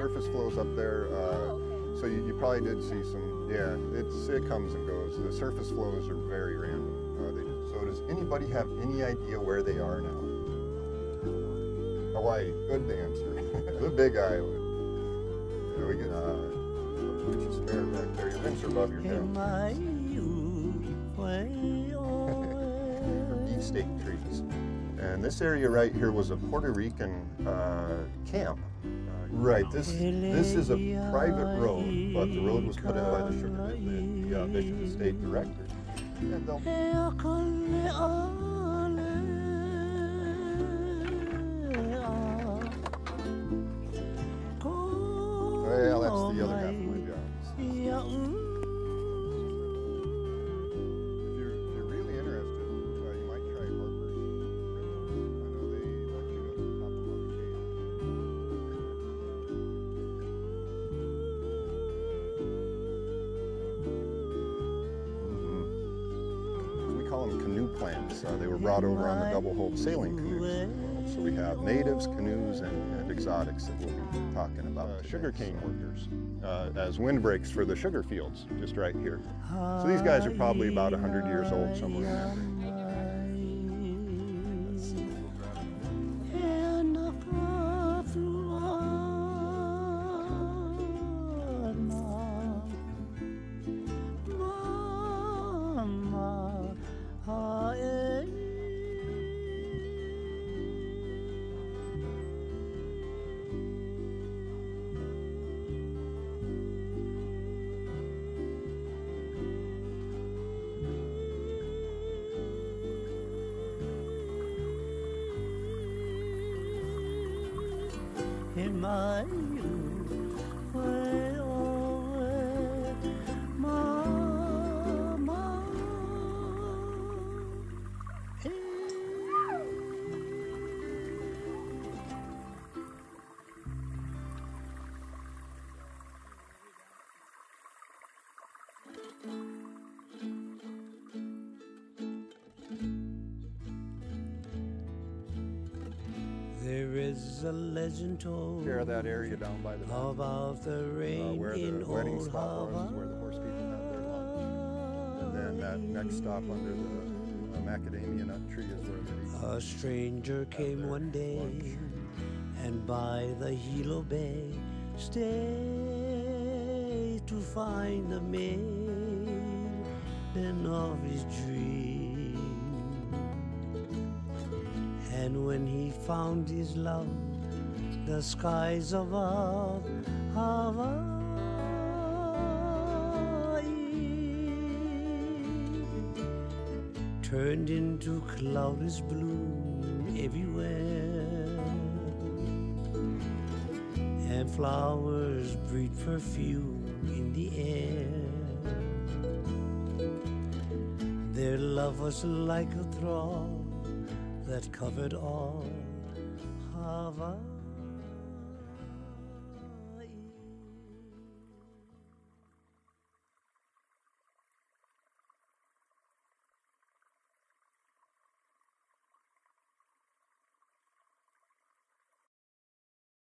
surface flows up there. So you probably did see some, yeah, it comes and goes. The surface flows are very random. So does anybody have any idea where they are now? Hawaii, good answer. The Big Island. Yeah, we get put you some air back there. Your wings are above your head. For beefsteak trees. And this area right here was a Puerto Rican camp. Right, this is a private road, but the road was put in by the Michigan State Director. And well, that's the other half of my job. If you're really interested, you might try Harper's. I know they want you to top them on occasion. We call them canoe plants. They were brought over on the double-hulled sailing canoes. So we have natives, canoes, and exotics that we'll be talking about. Sugarcane workers as windbreaks for the sugar fields, just right here. So these guys are probably about 100 years old, somewhere in that range. In my youth, way away, mama. Hey. There is a legend told Share that area down by the about the rain where the in wedding old spot was, where the horse people had their lunch. And then that next stop under the macadamia nut tree is where they A stranger came one day lunch. and by the Hilo Bay stayed to find the maiden of his dream. And when he found his love, the skies above Hawaii turned into cloudless bloom everywhere, and flowers breathed perfume in the air. Their love was like a thrall that covered all Hawaii.